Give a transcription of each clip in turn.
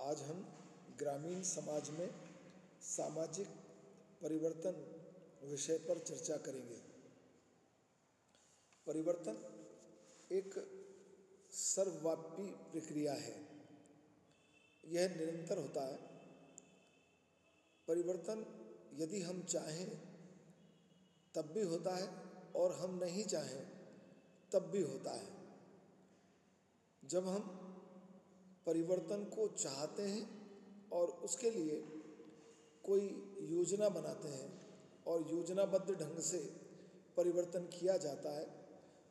आज हम ग्रामीण समाज में सामाजिक परिवर्तन विषय पर चर्चा करेंगे। परिवर्तन एक सर्वव्यापी प्रक्रिया है। यह निरंतर होता है। परिवर्तन यदि हम चाहें तब भी होता है और हम नहीं चाहें तब भी होता है। जब हम परिवर्तन को चाहते हैं और उसके लिए कोई योजना बनाते हैं और योजनाबद्ध ढंग से परिवर्तन किया जाता है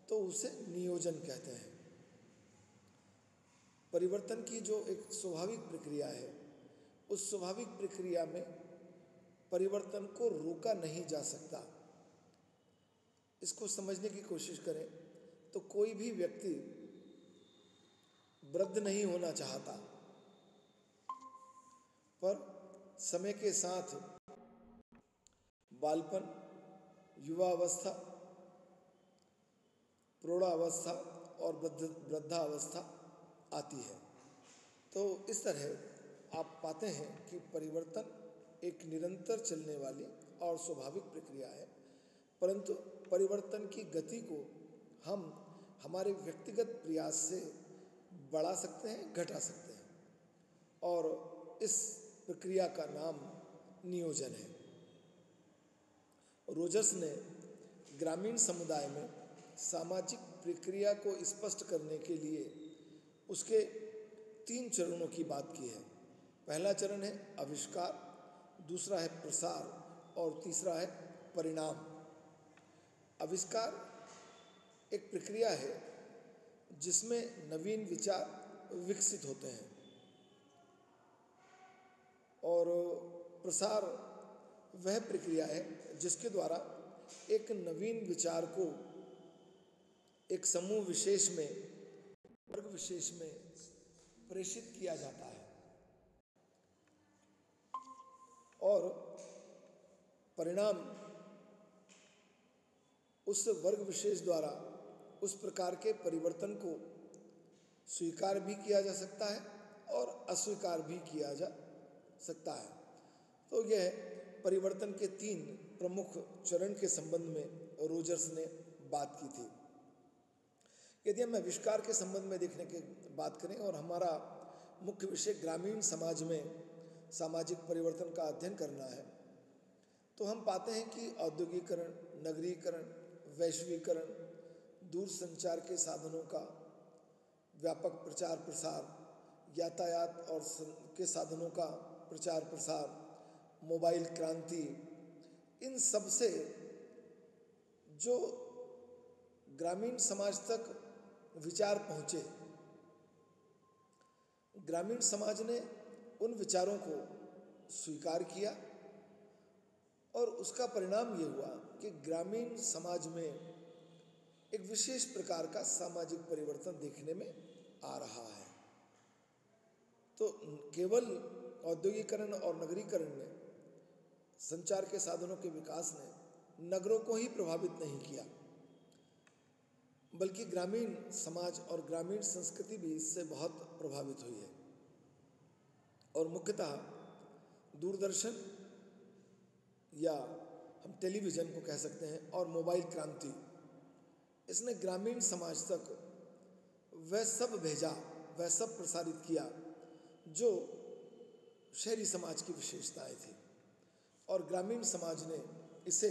तो उसे नियोजन कहते हैं। परिवर्तन की जो एक स्वाभाविक प्रक्रिया है, उस स्वाभाविक प्रक्रिया में परिवर्तन को रोका नहीं जा सकता। इसको समझने की कोशिश करें तो कोई भी व्यक्ति वृद्ध नहीं होना चाहता, पर समय के साथ बालपन, युवावस्था, प्रौढ़ावस्था और वृद्धावस्था आती है। तो इस तरह आप पाते हैं कि परिवर्तन एक निरंतर चलने वाली और स्वाभाविक प्रक्रिया है, परंतु परिवर्तन की गति को हम हमारे व्यक्तिगत प्रयास से बढ़ा सकते हैं, घटा सकते हैं, और इस प्रक्रिया का नाम नियोजन है। रोजर्स ने ग्रामीण समुदाय में सामाजिक प्रक्रिया को स्पष्ट करने के लिए उसके 3 चरणों की बात की है। पहला चरण है आविष्कार, दूसरा है प्रसार और तीसरा है परिणाम। आविष्कार एक प्रक्रिया है जिसमें नवीन विचार विकसित होते हैं, और प्रसार वह प्रक्रिया है जिसके द्वारा एक नवीन विचार को एक समूह विशेष में, वर्ग विशेष में प्रेषित किया जाता है। और परिणाम उस वर्ग विशेष द्वारा उस प्रकार के परिवर्तन को स्वीकार भी किया जा सकता है और अस्वीकार भी किया जा सकता है। तो यह परिवर्तन के 3 प्रमुख चरण के संबंध में रोजर्स ने बात की थी। यदि हम आविष्कार के संबंध में देखने की बात करें और हमारा मुख्य विषय ग्रामीण समाज में सामाजिक परिवर्तन का अध्ययन करना है, तो हम पाते हैं कि औद्योगिकरण, नगरीकरण, वैश्वीकरण, दूरसंचार के साधनों का व्यापक प्रचार प्रसार, यातायात और के साधनों का प्रचार प्रसार, मोबाइल क्रांति, इन सब से जो ग्रामीण समाज तक विचार पहुँचे, ग्रामीण समाज ने उन विचारों को स्वीकार किया और उसका परिणाम ये हुआ कि ग्रामीण समाज में एक विशेष प्रकार का सामाजिक परिवर्तन देखने में आ रहा है। तो केवल औद्योगिकरण और नगरीकरण ने, संचार के साधनों के विकास ने नगरों को ही प्रभावित नहीं किया, बल्कि ग्रामीण समाज और ग्रामीण संस्कृति भी इससे बहुत प्रभावित हुई है। और मुख्यतः दूरदर्शन, या हम टेलीविज़न को कह सकते हैं, और मोबाइल क्रांति, इसने ग्रामीण समाज तक वह सब भेजा, वह सब प्रसारित किया जो शहरी समाज की विशेषताएं थी, और ग्रामीण समाज ने इसे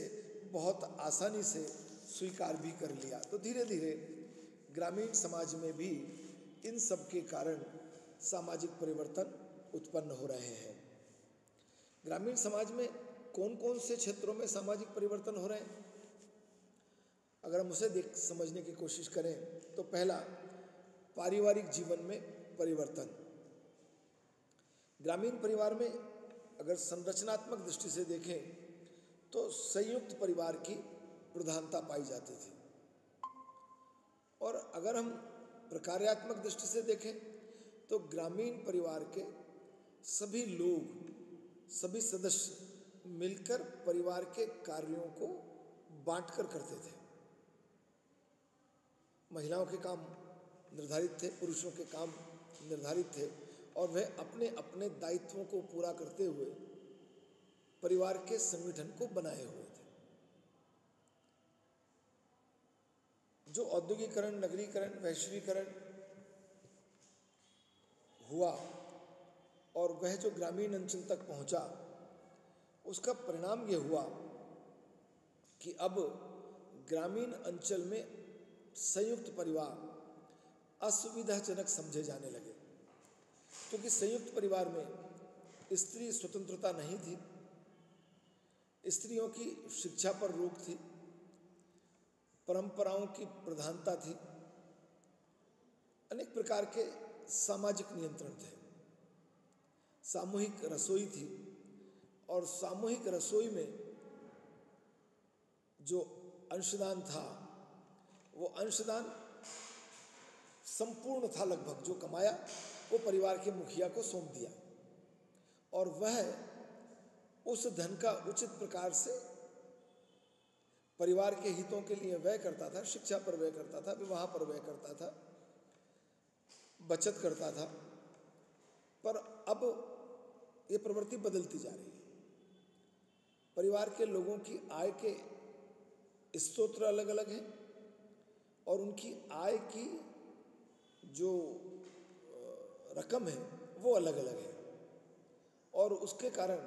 बहुत आसानी से स्वीकार भी कर लिया। तो धीरे धीरे ग्रामीण समाज में भी इन सब के कारण सामाजिक परिवर्तन उत्पन्न हो रहे हैं। ग्रामीण समाज में कौन कौन से क्षेत्रों में सामाजिक परिवर्तन हो रहे हैं, अगर हम उसे समझने की कोशिश करें तो पहला, पारिवारिक जीवन में परिवर्तन। ग्रामीण परिवार में अगर संरचनात्मक दृष्टि से देखें तो संयुक्त परिवार की प्रधानता पाई जाती थी, और अगर हम प्रकार्यात्मक दृष्टि से देखें तो ग्रामीण परिवार के सभी लोग, सभी सदस्य मिलकर परिवार के कार्यों को बांटकर करते थे। महिलाओं के काम निर्धारित थे, पुरुषों के काम निर्धारित थे, और वह अपने अपने दायित्वों को पूरा करते हुए परिवार के संगठन को बनाए हुए थे। जो औद्योगिकरण, नगरीकरण, वैश्वीकरण हुआ और वह जो ग्रामीण अंचल तक पहुंचा, उसका परिणाम यह हुआ कि अब ग्रामीण अंचल में संयुक्त परिवार असुविधाजनक समझे जाने लगे, क्योंकि संयुक्त परिवार में स्त्री स्वतंत्रता नहीं थी, स्त्रियों की शिक्षा पर रोक थी, परंपराओं की प्रधानता थी, अनेक प्रकार के सामाजिक नियंत्रण थे, सामूहिक रसोई थी और सामूहिक रसोई में जो अंशदान था वो अंशदान संपूर्ण था, लगभग जो कमाया वो परिवार के मुखिया को सौंप दिया और वह उस धन का उचित प्रकार से परिवार के हितों के लिए व्यय करता था, शिक्षा पर व्यय करता था, विवाह पर व्यय करता था, बचत करता था। पर अब ये प्रवृत्ति बदलती जा रही है। परिवार के लोगों की आय के स्रोत अलग अलग हैं और उनकी आय की जो रकम है वो अलग अलग है और उसके कारण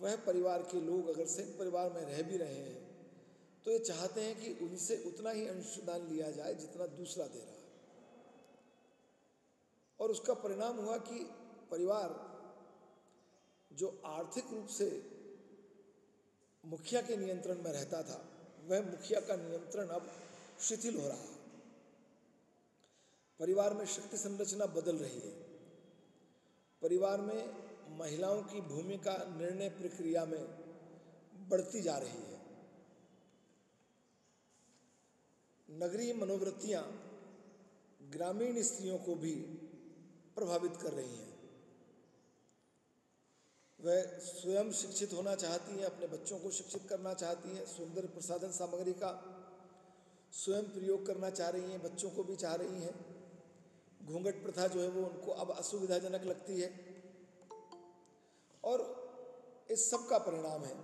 वह परिवार के लोग अगर संयुक्त परिवार में रह भी रहे हैं तो ये चाहते हैं कि उनसे उतना ही अंशदान लिया जाए जितना दूसरा दे रहा है। और उसका परिणाम हुआ कि परिवार जो आर्थिक रूप से मुखिया के नियंत्रण में रहता था, वह मुखिया का नियंत्रण अब शिथिल हो रहा है। परिवार में शक्ति संरचना बदल रही है। परिवार में महिलाओं की भूमिका निर्णय प्रक्रिया में बढ़ती जा रही है। नगरीय मनोवृत्तियां ग्रामीण स्त्रियों को भी प्रभावित कर रही हैं। वह स्वयं शिक्षित होना चाहती हैं, अपने बच्चों को शिक्षित करना चाहती हैं, सौंदर्य प्रसाधन सामग्री का स्वयं प्रयोग करना चाह रही हैं, बच्चों को भी चाह रही हैं। घूंघट प्रथा जो है वो उनको अब असुविधाजनक लगती है और इस सब का परिणाम है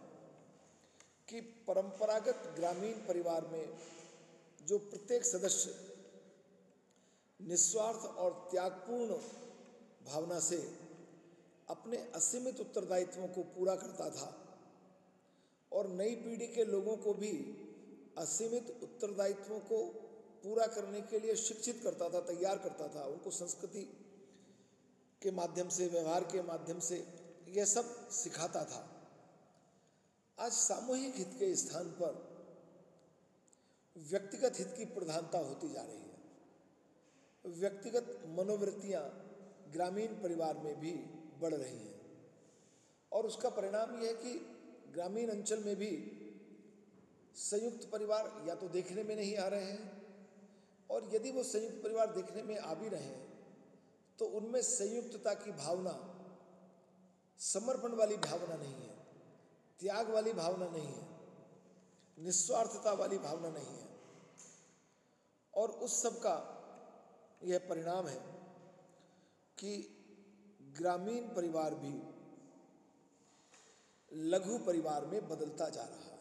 कि परंपरागत ग्रामीण परिवार में जो प्रत्येक सदस्य निस्वार्थ और त्यागपूर्ण भावना से अपने असीमित उत्तरदायित्वों को पूरा करता था और नई पीढ़ी के लोगों को भी असीमित उत्तरदायित्वों को पूरा करने के लिए शिक्षित करता था, तैयार करता था, उनको संस्कृति के माध्यम से, व्यवहार के माध्यम से यह सब सिखाता था। आज सामूहिक हित के स्थान पर व्यक्तिगत हित की प्रधानता होती जा रही है। व्यक्तिगत मनोवृत्तियां ग्रामीण परिवार में भी बढ़ रही हैं और उसका परिणाम यह है कि ग्रामीण अंचल में भी संयुक्त परिवार या तो देखने में नहीं आ रहे हैं और यदि वो संयुक्त परिवार देखने में आ भी रहे हैं तो उनमें संयुक्तता की भावना, समर्पण वाली भावना नहीं है, त्याग वाली भावना नहीं है, निस्वार्थता वाली भावना नहीं है। और उस सब का यह परिणाम है कि ग्रामीण परिवार भी लघु परिवार में बदलता जा रहा है।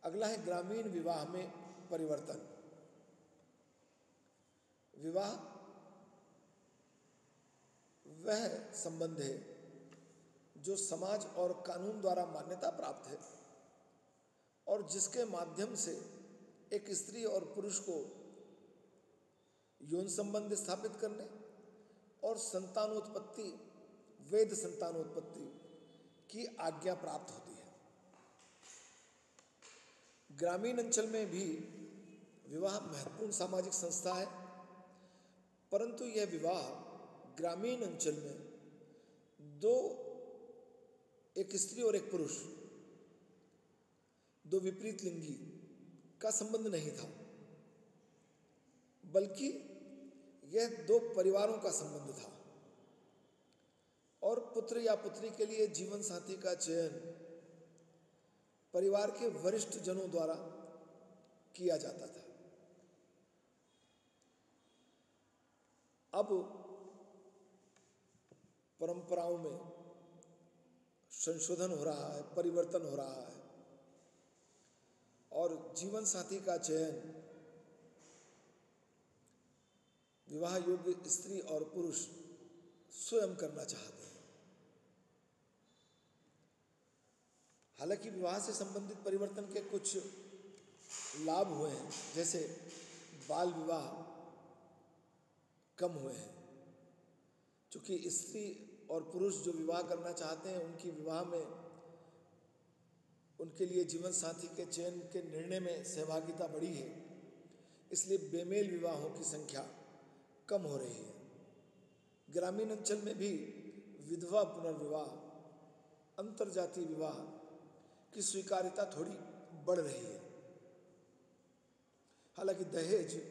अगला है ग्रामीण विवाह में परिवर्तन। विवाह वह संबंध है जो समाज और कानून द्वारा मान्यता प्राप्त है और जिसके माध्यम से एक स्त्री और पुरुष को यौन संबंध स्थापित करने और संतानोत्पत्ति, वैध संतानोत्पत्ति की आज्ञा प्राप्त होती है। ग्रामीण अंचल में भी विवाह महत्वपूर्ण सामाजिक संस्था है, परंतु यह विवाह ग्रामीण अंचल में दो, एक स्त्री और एक पुरुष, दो विपरीत लिंगी का संबंध नहीं था, बल्कि यह दो परिवारों का संबंध था और पुत्र या पुत्री के लिए जीवन साथी का चयन परिवार के वरिष्ठ जनों द्वारा किया जाता था। अब परंपराओं में संशोधन हो रहा है, परिवर्तन हो रहा है और जीवन साथी का चयन विवाह योग्य स्त्री और पुरुष स्वयं करना चाहते हैं। हालांकि विवाह से संबंधित परिवर्तन के कुछ लाभ हुए हैं, जैसे बाल विवाह कम हुए हैं, क्योंकि स्त्री और पुरुष जो विवाह करना चाहते हैं उनकी विवाह में उनके लिए जीवन साथी के चयन के निर्णय में सहभागिता बढ़ी है, इसलिए बेमेल विवाहों की संख्या कम हो रही है। ग्रामीण अंचल में भी विधवा पुनर्विवाह, अंतरजातीय विवाह की स्वीकार्यता थोड़ी बढ़ रही है। हालांकि दहेज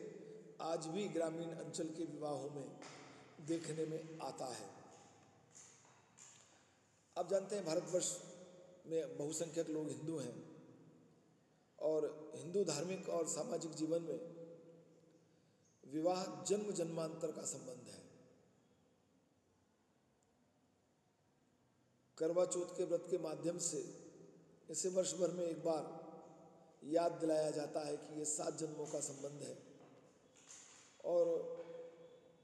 आज भी ग्रामीण अंचल के विवाहों में देखने में आता है। आप जानते हैं भारतवर्ष में बहुसंख्यक लोग हिंदू हैं और हिंदू धार्मिक और सामाजिक जीवन में विवाह जन्म जन्मांतर का संबंध है। करवा चौथ के व्रत के माध्यम से इसे वर्ष भर में एक बार याद दिलाया जाता है कि ये 7 जन्मों का संबंध है। और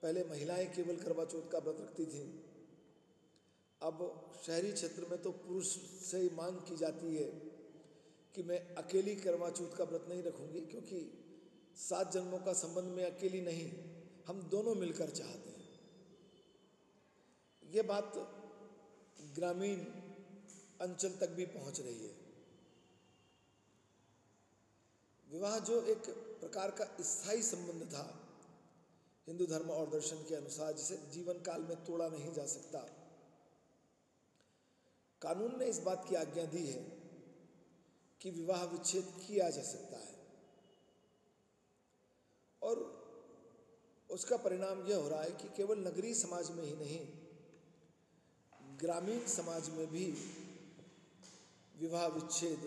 पहले महिलाएं केवल करवा चौथ का व्रत रखती थीं, अब शहरी क्षेत्र में तो पुरुष से ही मांग की जाती है कि मैं अकेली करवा चौथ का व्रत नहीं रखूंगी, क्योंकि 7 जन्मों का संबंध में अकेली नहीं, हम दोनों मिलकर चाहते हैं। ये बात ग्रामीण अंचल तक भी पहुंच रही है। विवाह जो एक प्रकार का स्थायी संबंध था हिंदू धर्म और दर्शन के अनुसार, जिसे जीवन काल में तोड़ा नहीं जा सकता, कानून ने इस बात की आज्ञा दी है कि विवाह विच्छेद किया जा सकता है। और उसका परिणाम यह हो रहा है कि केवल नगरीय समाज में ही नहीं, ग्रामीण समाज में भी विवाह विच्छेद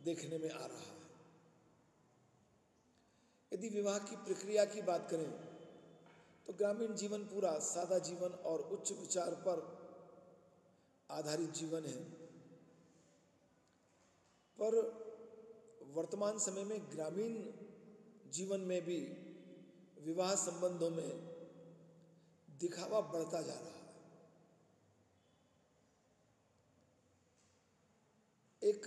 देखने में आ रहा है। यदि विवाह की प्रक्रिया की बात करें तो ग्रामीण जीवन पूरा सादा जीवन और उच्च विचार पर आधारित जीवन है, पर वर्तमान समय में ग्रामीण जीवन में भी विवाह संबंधों में दिखावा बढ़ता जा रहा है। एक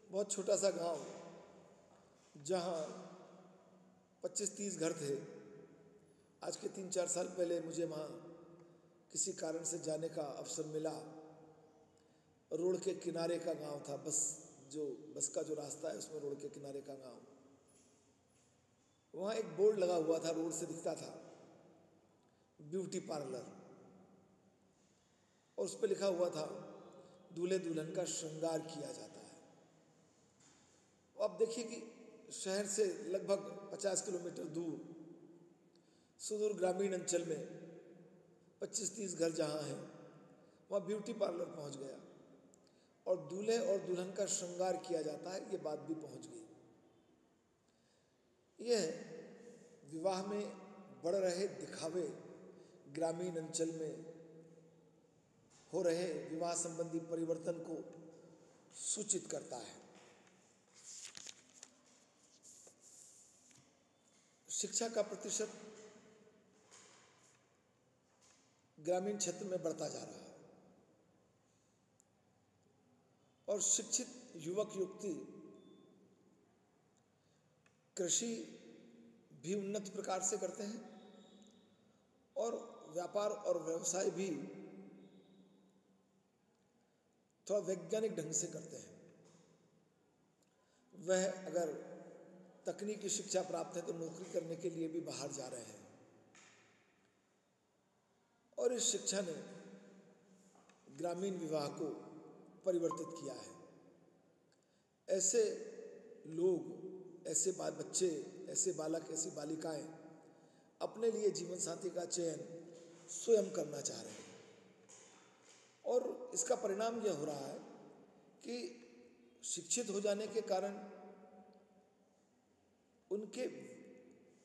बहुत छोटा सा गांव जहां 25-30 घर थे, आज के 3-4 साल पहले मुझे वहाँ किसी कारण से जाने का अवसर मिला। रोड के किनारे का गांव था, बस का जो रास्ता है उसमें रोड के किनारे का गांव। वहाँ एक बोर्ड लगा हुआ था, रोड से दिखता था, ब्यूटी पार्लर, और उस पर लिखा हुआ था दूल्हे दुल्हन का श्रृंगार किया जाता है। अब देखिए कि शहर से लगभग 50 किलोमीटर दूर सुदूर ग्रामीण अंचल में 25-30 घर जहाँ हैं वहाँ ब्यूटी पार्लर पहुँच गया और दूल्हे और दुल्हन का श्रृंगार किया जाता है, ये बात भी पहुँच गई। यह विवाह में बढ़ रहे दिखावे, ग्रामीण अंचल में हो रहे विवाह संबंधी परिवर्तन को सूचित करता है। शिक्षा का प्रतिशत ग्रामीण क्षेत्र में बढ़ता जा रहा है और शिक्षित युवक युवती कृषि भी उन्नत प्रकार से करते हैं और व्यापार और व्यवसाय भी थोड़ा वैज्ञानिक ढंग से करते हैं। वह अगर तकनीकी शिक्षा प्राप्त है तो नौकरी करने के लिए भी बाहर जा रहे हैं और इस शिक्षा ने ग्रामीण विवाह को परिवर्तित किया है। ऐसे लोग, ऐसे बच्चे, ऐसे बालक, ऐसी बालिकाएं अपने लिए जीवन साथी का चयन स्वयं करना चाह रहे हैं और इसका परिणाम यह हो रहा है कि शिक्षित हो जाने के कारण उनके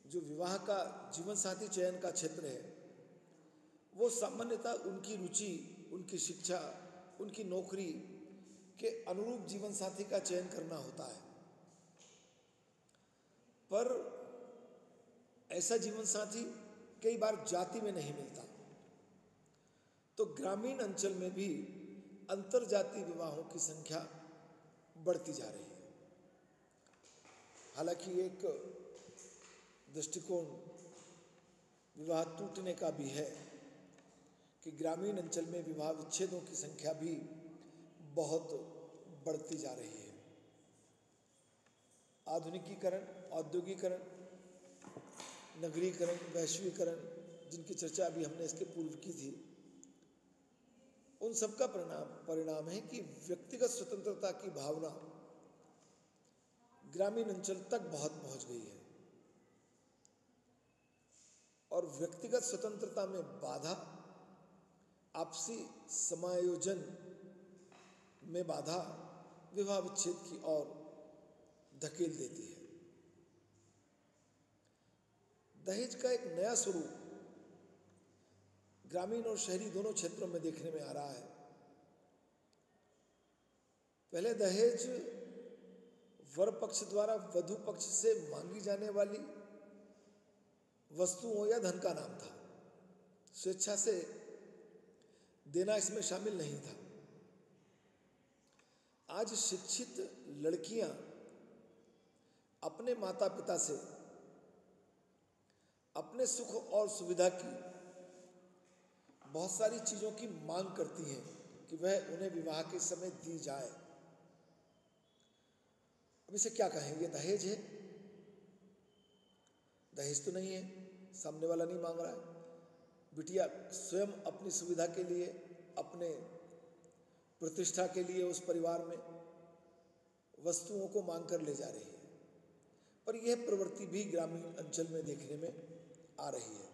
जो विवाह का जीवन साथी चयन का क्षेत्र है वो सामान्यतः उनकी रुचि, उनकी शिक्षा, उनकी नौकरी के अनुरूप जीवन साथी का चयन करना होता है। पर ऐसा जीवन साथी कई बार जाति में नहीं मिलता, तो ग्रामीण अंचल में भी अंतरजातीय विवाहों की संख्या बढ़ती जा रही है। हालांकि एक दृष्टिकोण विवाह टूटने का भी है कि ग्रामीण अंचल में विवाह विच्छेदों की संख्या भी बहुत बढ़ती जा रही है। आधुनिकीकरण, औद्योगिकरण, नगरीकरण, वैश्वीकरण, जिनकी चर्चा अभी हमने इसके पूर्व की थी, उन सब का परिणाम है कि व्यक्तिगत स्वतंत्रता की भावना ग्रामीण अंचल तक बहुत पहुंच गई है और व्यक्तिगत स्वतंत्रता में बाधा, आपसी समायोजन में बाधा विवाह विच्छेद की ओर धकेल देती है। दहेज का एक नया स्वरूप ग्रामीण और शहरी दोनों क्षेत्रों में देखने में आ रहा है। पहले दहेज वर पक्ष द्वारा वधु पक्ष से मांगी जाने वाली वस्तुओं या धन का नाम था। स्वेच्छा से देना इसमें शामिल नहीं था। आज शिक्षित लड़कियां अपने माता पिता से अपने सुख और सुविधा की बहुत सारी चीजों की मांग करती हैं कि वह उन्हें विवाह के समय दी जाए। अब इसे क्या कहें? ये दहेज है? दहेज तो नहीं है, सामने वाला नहीं मांग रहा है। बिटिया स्वयं अपनी सुविधा के लिए, अपने प्रतिष्ठा के लिए उस परिवार में वस्तुओं को मांग कर ले जा रही है। पर यह प्रवृत्ति भी ग्रामीण अंचल में देखने में आ रही है।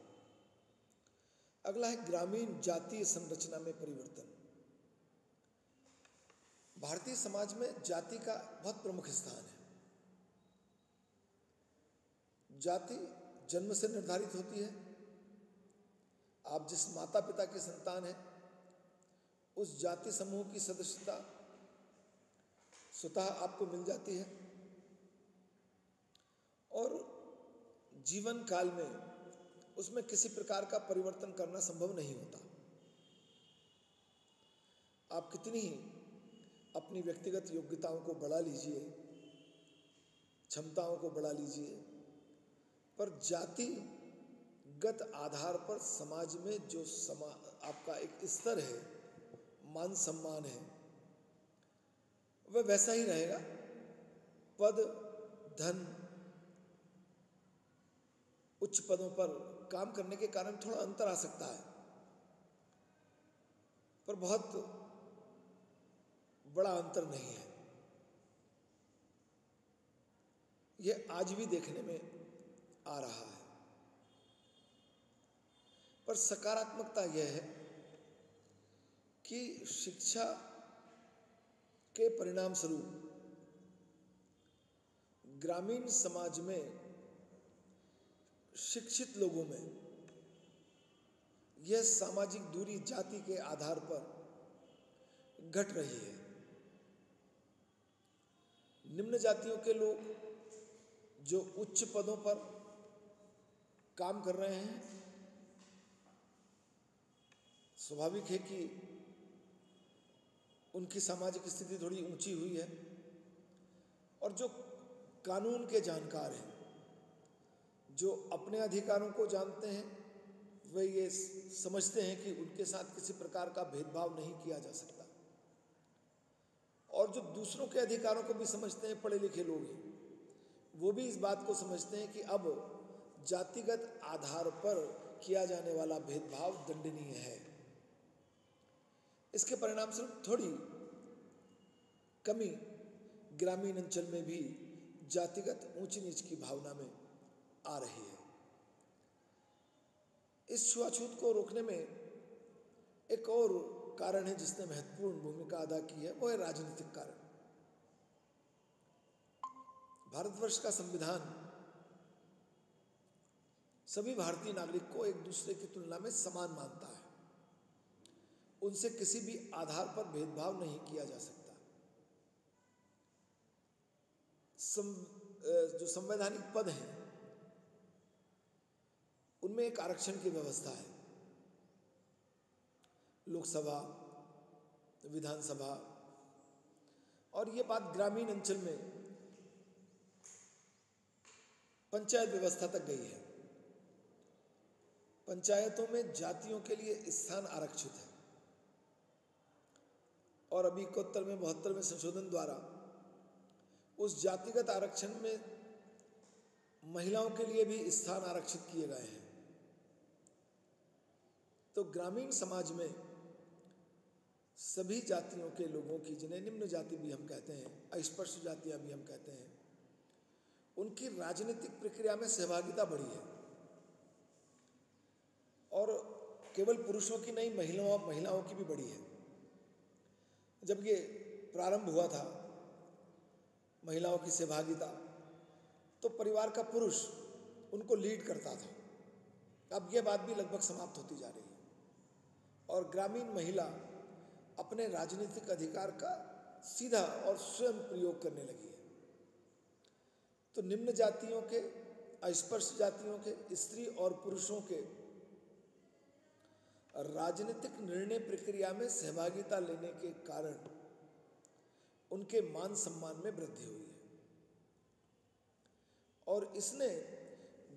अगला है ग्रामीण जातीय संरचना में परिवर्तन। भारतीय समाज में जाति का बहुत प्रमुख स्थान है। जाति जन्म से निर्धारित होती है। आप जिस माता पिता के संतान हैं, उस जाति समूह की सदस्यता स्वतः आपको मिल जाती है और जीवन काल में उसमें किसी प्रकार का परिवर्तन करना संभव नहीं होता। आप कितनी ही अपनी व्यक्तिगत योग्यताओं को बढ़ा लीजिए, क्षमताओं को बढ़ा लीजिए, पर जातिगत आधार पर समाज में जो आपका एक स्तर है, मान सम्मान है, वह वैसा ही रहेगा। पद, धन, उच्च पदों पर काम करने के कारण थोड़ा अंतर आ सकता है, पर बहुत बड़ा अंतर नहीं है। यह आज भी देखने में आ रहा है। पर सकारात्मकता यह है कि शिक्षा के परिणाम स्वरूप ग्रामीण समाज में शिक्षित लोगों में यह सामाजिक दूरी जाति के आधार पर घट रही है। निम्न जातियों के लोग जो उच्च पदों पर काम कर रहे हैं, स्वाभाविक है कि उनकी सामाजिक स्थिति थोड़ी ऊंची हुई है और जो कानून के जानकार हैं, जो अपने अधिकारों को जानते हैं, वे ये समझते हैं कि उनके साथ किसी प्रकार का भेदभाव नहीं किया जा सकता। और जो दूसरों के अधिकारों को भी समझते हैं, पढ़े लिखे लोग हैं, वो भी इस बात को समझते हैं कि अब जातिगत आधार पर किया जाने वाला भेदभाव दंडनीय है। इसके परिणाम स्वरूप थोड़ी कमी ग्रामीण अंचल में भी जातिगत ऊंच नीच की भावना में आ रही है। इस छुआछूत को रोकने में एक और कारण है जिसने महत्वपूर्ण भूमिका अदा की है, वो है राजनीतिक कारण। भारतवर्ष का संविधान सभी भारतीय नागरिक को एक दूसरे की तुलना में समान मानता है। उनसे किसी भी आधार पर भेदभाव नहीं किया जा सकता। जो संवैधानिक पद हैं उनमें एक आरक्षण की व्यवस्था है। लोकसभा, विधानसभा, और ये बात ग्रामीण अंचल में पंचायत व्यवस्था तक गई है। पंचायतों में जातियों के लिए स्थान आरक्षित है और अभी 71 में 72 में संशोधन द्वारा उस जातिगत आरक्षण में महिलाओं के लिए भी स्थान आरक्षित किए गए हैं। तो ग्रामीण समाज में सभी जातियों के लोगों की, जिन्हें निम्न जाति भी हम कहते हैं, अस्पृश्य जातियां भी हम कहते हैं, उनकी राजनीतिक प्रक्रिया में सहभागिता बढ़ी है। और केवल पुरुषों की नहीं, महिलाओं की भी बढ़ी है। जब ये प्रारंभ हुआ था महिलाओं की सहभागिता, तो परिवार का पुरुष उनको लीड करता था। अब यह बात भी लगभग समाप्त होती जा रही है और ग्रामीण महिला अपने राजनीतिक अधिकार का सीधा और स्वयं प्रयोग करने लगी है। तो निम्न जातियों के, अस्पृश्य जातियों के, स्त्री और पुरुषों के राजनीतिक निर्णय प्रक्रिया में सहभागिता लेने के कारण उनके मान सम्मान में वृद्धि हुई है और इसने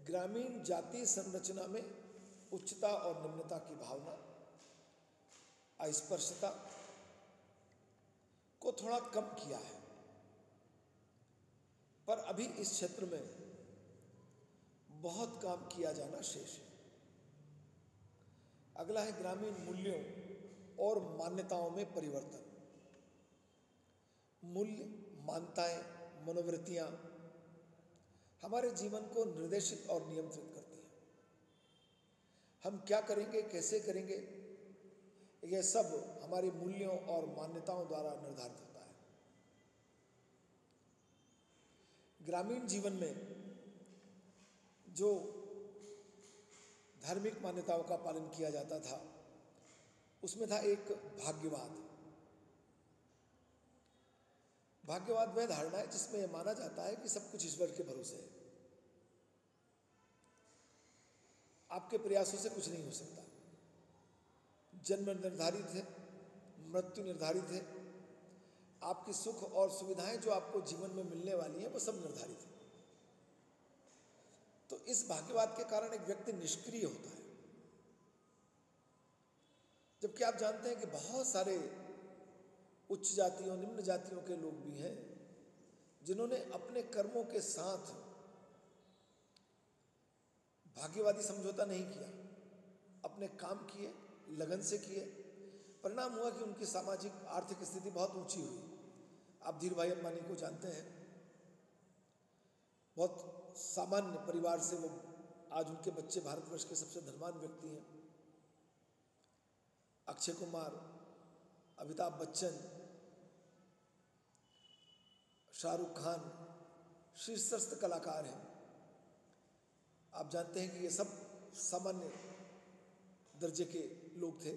ग्रामीण जातीय संरचना में उच्चता और निम्नता की भावना, अस्पृश्यता को थोड़ा कम किया है। पर अभी इस क्षेत्र में बहुत काम किया जाना शेष है। अगला है ग्रामीण मूल्यों और मान्यताओं में परिवर्तन। मूल्य, मान्यताएं, मनोवृत्तियां हमारे जीवन को निर्देशित और नियंत्रित करती हैं। हम क्या करेंगे, कैसे करेंगे, यह सब हमारे मूल्यों और मान्यताओं द्वारा निर्धारित होता है। ग्रामीण जीवन में जो धार्मिक मान्यताओं का पालन किया जाता था, उसमें था एक भाग्यवाद। भाग्यवाद वह धारणा है जिसमें यह माना जाता है कि सब कुछ ईश्वर के भरोसे है, आपके प्रयासों से कुछ नहीं हो सकता। जन्म निर्धारित है, मृत्यु निर्धारित है, आपकी सुख और सुविधाएं जो आपको जीवन में मिलने वाली हैं वो सब निर्धारित है। तो इस भाग्यवाद के कारण एक व्यक्ति निष्क्रिय होता है। जबकि आप जानते हैं कि बहुत सारे उच्च जातियों, निम्न जातियों के लोग भी हैं जिन्होंने अपने कर्मों के साथ भाग्यवादी समझौता नहीं किया, अपने काम किए, लगन से किए। परिणाम हुआ कि उनकी सामाजिक आर्थिक स्थिति बहुत ऊंची हुई। आप धीरू भाई अंबानी को जानते हैं, बहुत सामान्य परिवार से वो, आज उनके बच्चे भारतवर्ष के सबसे धनवान व्यक्ति हैं। अक्षय कुमार, अमिताभ बच्चन, शाहरुख खान शीर्षस्थ कलाकार हैं। आप जानते हैं कि ये सब सामान्य दर्जे के लोग थे।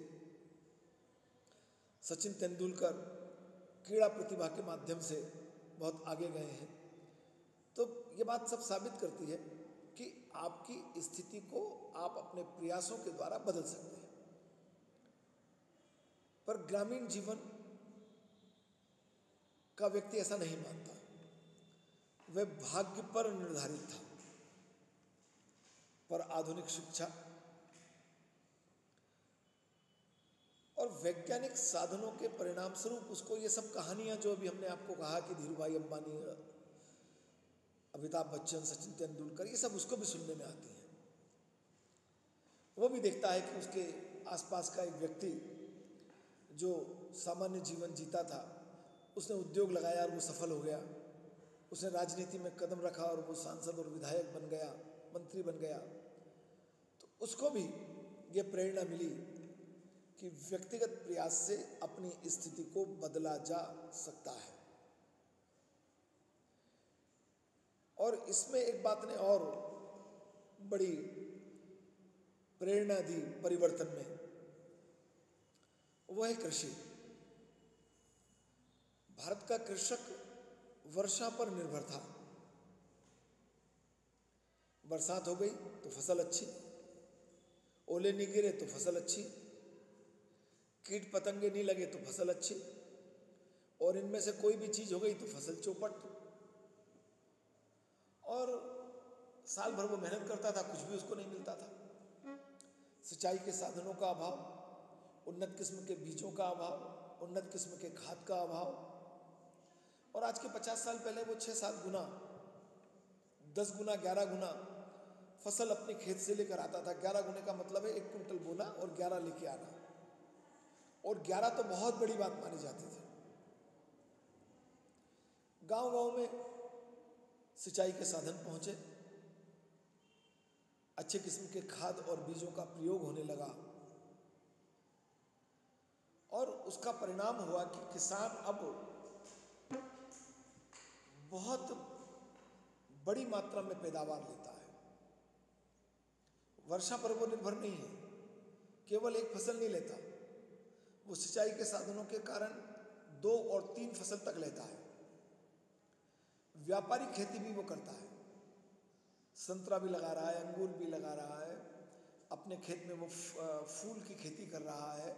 सचिन तेंदुलकर क्रीड़ा प्रतिभा के माध्यम से बहुत आगे गए हैं। तो ये बात सब साबित करती है कि आपकी स्थिति को आप अपने प्रयासों के द्वारा बदल सकते हैं। पर ग्रामीण जीवन का व्यक्ति ऐसा नहीं मानता, वह भाग्य पर निर्धारित था। पर आधुनिक शिक्षा और वैज्ञानिक साधनों के परिणाम स्वरूप उसको ये सब कहानियां, जो अभी हमने आपको कहा कि धीरू भाई अंबानी, अमिताभ बच्चन, सचिन तेंदुलकर, ये सब उसको भी सुनने में आती हैं। वो भी देखता है कि उसके आसपास का एक व्यक्ति जो सामान्य जीवन जीता था, उसने उद्योग लगाया और वो सफल हो गया। उसने राजनीति में कदम रखा और वो सांसद और विधायक बन गया, मंत्री बन गया। तो उसको भी ये प्रेरणा मिली कि व्यक्तिगत प्रयास से अपनी स्थिति को बदला जा सकता है। और इसमें एक बात ने और बड़ी प्रेरणा दी परिवर्तन में, वो है कृषि। भारत का कृषक वर्षा पर निर्भर था। बरसात हो गई तो फसल अच्छी, ओले नहीं गिरे तो फसल अच्छी, कीट पतंगे नहीं लगे तो फसल अच्छी, और इनमें से कोई भी चीज हो गई तो फसल चौपट। और साल भर वो मेहनत करता था, कुछ भी उसको नहीं मिलता था। सिंचाई के साधनों का अभाव, उन्नत किस्म के बीजों का अभाव, उन्नत किस्म के खाद का अभाव। और आज के 50 साल पहले वो 6-7 गुना, 10 गुना, 11 गुना फसल अपने खेत से लेकर आता था। 11 गुने का मतलब है 1 कुंटल बोना और 11 लेके आना, और 11 तो बहुत बड़ी बात मानी जाती थी। गांव गांव में सिंचाई के साधन पहुंचे, अच्छे किस्म के खाद और बीजों का प्रयोग होने लगा, और उसका परिणाम हुआ कि किसान अब बहुत बड़ी मात्रा में पैदावार लेता है। वर्षा पर वो निर्भर नहीं है, केवल एक फसल नहीं लेता, वो सिंचाई के साधनों के कारण 2 और 3 फसल तक लेता है। व्यापारिक खेती भी वो करता है, संतरा भी लगा रहा है, अंगूर भी लगा रहा है, अपने खेत में वो फूल की खेती कर रहा है,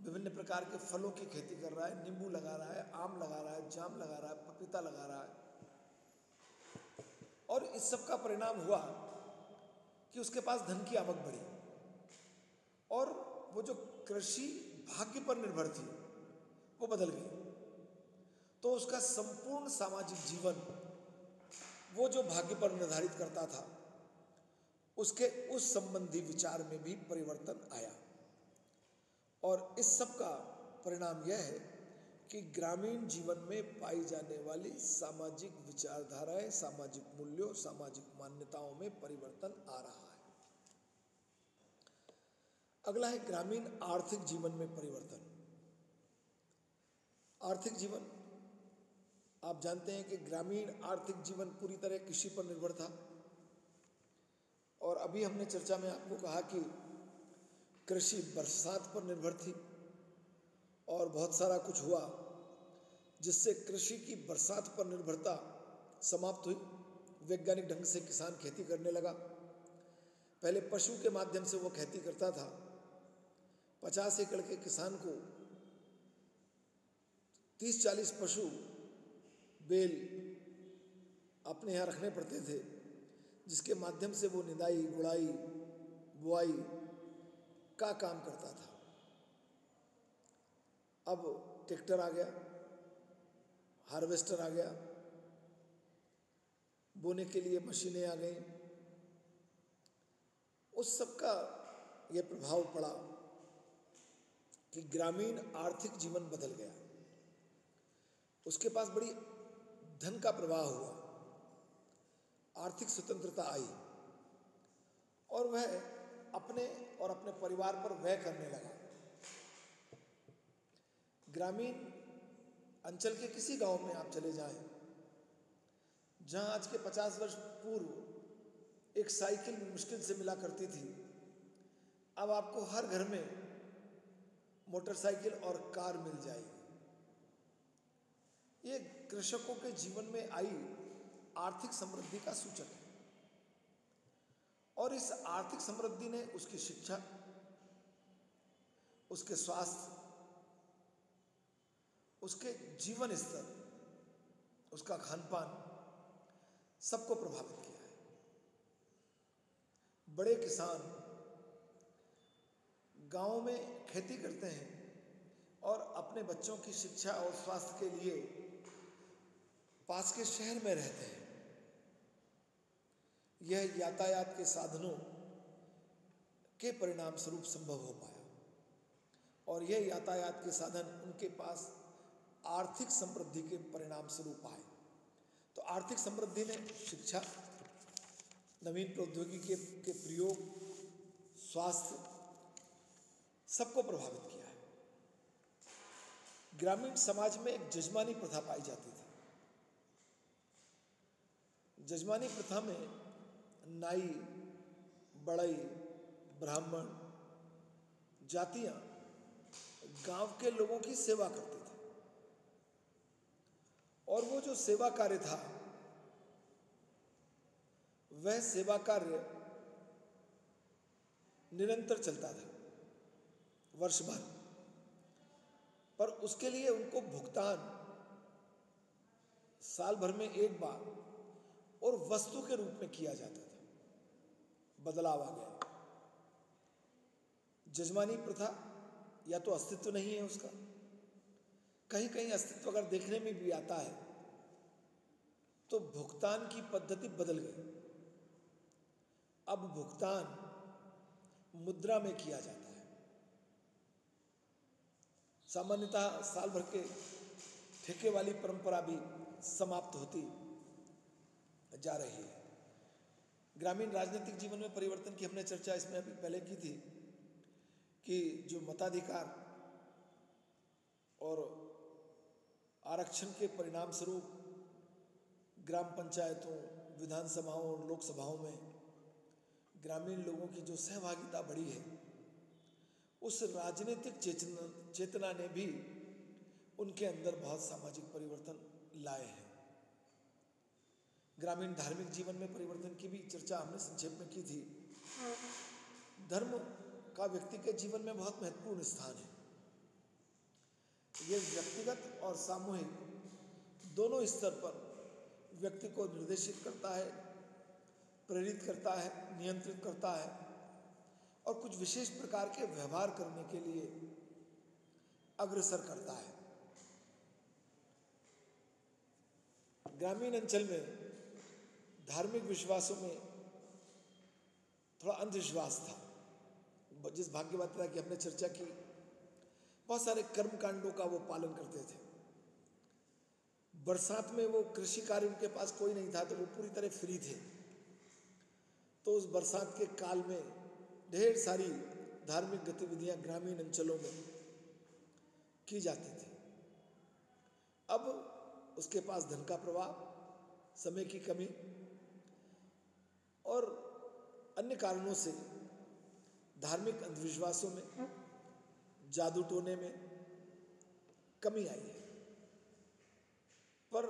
विभिन्न प्रकार के फलों की खेती कर रहा है, नींबू लगा रहा है, आम लगा रहा है, जाम लगा रहा है, पपीता लगा रहा है। और इस सब का परिणाम हुआ कि उसके पास धन की आवक बढ़ी, और वो जो कृषि भाग्य पर निर्भर थी वो बदल गई। तो उसका संपूर्ण सामाजिक जीवन वो जो भाग्य पर निर्धारित करता था, उसके उस संबंधी विचार में भी परिवर्तन आया। और इस सब का परिणाम यह है कि ग्रामीण जीवन में पाई जाने वाली सामाजिक विचारधाराएं, सामाजिक मूल्यों, सामाजिक मान्यताओं में परिवर्तन आ रहा है। अगला है ग्रामीण आर्थिक जीवन में परिवर्तन। आर्थिक जीवन, आप जानते हैं कि ग्रामीण आर्थिक जीवन पूरी तरह कृषि पर निर्भर था। और अभी हमने चर्चा में आपको कहा कि कृषि बरसात पर निर्भर थी, और बहुत सारा कुछ हुआ जिससे कृषि की बरसात पर निर्भरता समाप्त हुई। वैज्ञानिक ढंग से किसान खेती करने लगा। पहले पशु के माध्यम से वो खेती करता था। 50 एकड़ के किसान को 30-40 पशु, बैल अपने यहाँ रखने पड़ते थे, जिसके माध्यम से वो निदाई, गुड़ाई, बुआई का काम करता था। अब ट्रैक्टर आ गया, हार्वेस्टर आ गया, बोने के लिए मशीनें आ गई। उस सब का यह प्रभाव पड़ा कि ग्रामीण आर्थिक जीवन बदल गया। उसके पास बड़ी धन का प्रवाह हुआ, आर्थिक स्वतंत्रता आई, और वह अपने और अपने परिवार पर व्यय करने लगा। ग्रामीण अंचल के किसी गांव में आप चले जाएं, जहां आज के 50 वर्ष पूर्व एक साइकिल मुश्किल से मिला करती थी, अब आपको हर घर में मोटरसाइकिल और कार मिल जाएगी। ये कृषकों के जीवन में आई आर्थिक समृद्धि का सूचक है। और इस आर्थिक समृद्धि ने उसकी शिक्षा, उसके स्वास्थ्य, उसके जीवन स्तर, उसका खानपान सबको प्रभावित किया है। बड़े किसान गांव में खेती करते हैं और अपने बच्चों की शिक्षा और स्वास्थ्य के लिए पास के शहर में रहते हैं। यह यातायात के साधनों के परिणाम स्वरूप संभव हो पाया, और यह यातायात के साधन उनके पास आर्थिक समृद्धि के परिणाम स्वरूप आए। तो आर्थिक समृद्धि ने शिक्षा, नवीन प्रौद्योगिकी के प्रयोग, स्वास्थ्य सबको प्रभावित किया है। ग्रामीण समाज में एक जजमानी प्रथा पाई जाती थी। जजमानी प्रथा में नाई, बढ़ई, ब्राह्मण जातियां गांव के लोगों की सेवा करते थे। और वो जो सेवा कार्य था, वह सेवा कार्य निरंतर चलता था वर्ष भर, पर उसके लिए उनको भुगतान साल भर में एक बार और वस्तु के रूप में किया जाता था। बदलाव आ गया। जजमानी प्रथा या तो अस्तित्व नहीं है उसका, कहीं कहीं अस्तित्व अगर देखने में भी आता है तो भुगतान की पद्धति बदल गई। अब भुगतान मुद्रा में किया जाता है। सामान्यतः साल भर के ठेके वाली परंपरा भी समाप्त होती जा रही है। ग्रामीण राजनीतिक जीवन में परिवर्तन की हमने चर्चा इसमें अभी पहले की थी कि जो मताधिकार और आरक्षण के परिणाम स्वरूप ग्राम पंचायतों, विधानसभाओं और लोकसभाओं में ग्रामीण लोगों की जो सहभागिता बढ़ी है, उस राजनीतिक चेतना ने भी उनके अंदर बहुत सामाजिक परिवर्तन लाए हैं। ग्रामीण धार्मिक जीवन में परिवर्तन की भी चर्चा हमने संक्षेप में की थी। धर्म का व्यक्ति के जीवन में बहुत महत्वपूर्ण स्थान है। यह व्यक्तिगत और सामूहिक दोनों स्तर पर व्यक्ति को निर्देशित करता है, प्रेरित करता है, नियंत्रित करता है और कुछ विशेष प्रकार के व्यवहार करने के लिए अग्रसर करता है। ग्रामीण अंचल में धार्मिक विश्वासों में थोड़ा अंधविश्वास था। जिस भाग्यवता की हमने चर्चा की, बहुत सारे कर्म कांडों का वो पालन करते थे। बरसात में वो कृषि कार्य उनके पास कोई नहीं था तो वो पूरी तरह फ्री थे। तो उस बरसात के काल में ढेर सारी धार्मिक गतिविधियां ग्रामीण अंचलों में की जाती थी। अब उसके पास धन का प्रभाव, समय की कमी और अन्य कारणों से धार्मिक अंधविश्वासों में, जादू टोने में कमी आई है। पर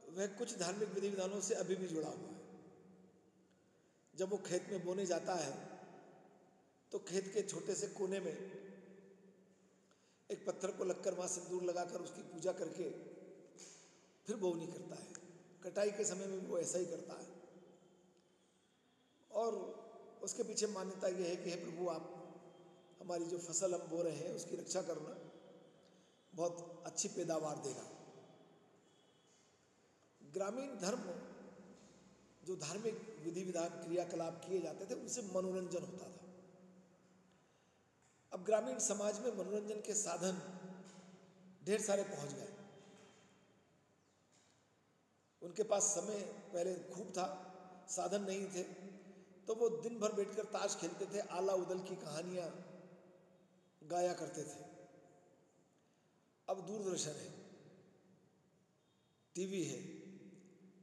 वह कुछ धार्मिक विधि विधानों से अभी भी जुड़ा हुआ है। जब वो खेत में बोने जाता है तो खेत के छोटे से कोने में एक पत्थर को लगकर वहां सिंदूर लगाकर उसकी पूजा करके फिर बोवनी करता है। कटाई के समय में वो ऐसा ही करता है और उसके पीछे मान्यता यह है कि हे प्रभु, आप हमारी जो फसल हम बो रहे हैं उसकी रक्षा करना, बहुत अच्छी पैदावार देना। ग्रामीण धर्म जो धार्मिक विधि विधान क्रियाकलाप किए जाते थे उनसे मनोरंजन होता था। अब ग्रामीण समाज में मनोरंजन के साधन ढेर सारे पहुंच गए। उनके पास समय पहले खूब था, साधन नहीं थे, तो वो दिन भर बैठकर ताश खेलते थे, आला उदल की कहानियां गाया करते थे। अब दूरदर्शन है, टीवी है,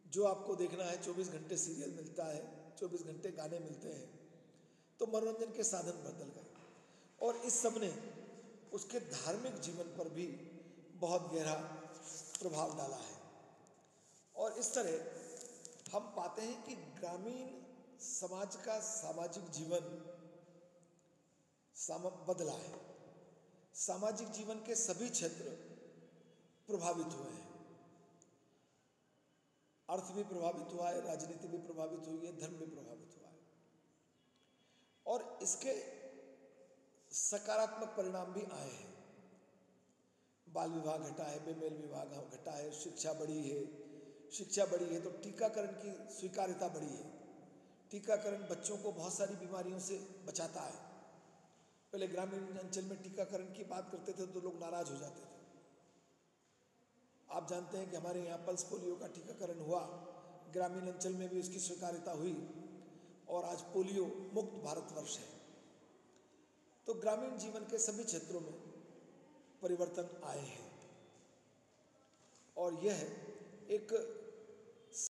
जो आपको देखना है 24 घंटे सीरियल मिलता है, 24 घंटे गाने मिलते हैं, तो मनोरंजन के साधन बदल गए और इस सब ने उसके धार्मिक जीवन पर भी बहुत गहरा प्रभाव डाला है। और इस तरह हम पाते हैं कि ग्रामीण समाज का सामाजिक जीवन बदला है। सामाजिक जीवन के सभी क्षेत्र प्रभावित हुए हैं। अर्थ भी प्रभावित हुआ है, राजनीति भी प्रभावित हुई है, धर्म भी प्रभावित हुआ है और इसके सकारात्मक परिणाम भी आए हैं। बाल विवाह घटा है, बेमेल विवाह घटा है, शिक्षा बढ़ी है। शिक्षा बढ़ी है तो टीकाकरण की स्वीकार्यता बढ़ी है। टीकाकरण बच्चों को बहुत सारी बीमारियों से बचाता है। पहले ग्रामीण अंचल में टीकाकरण की बात करते थे तो लोग नाराज हो जाते थे। आप जानते हैं कि हमारे यहाँ पल्स पोलियो का टीकाकरण हुआ, ग्रामीण अंचल में भी उसकी स्वीकार्यता हुई और आज पोलियो मुक्त भारतवर्ष है। तो ग्रामीण जीवन के सभी क्षेत्रों में परिवर्तन आए हैं और यह एक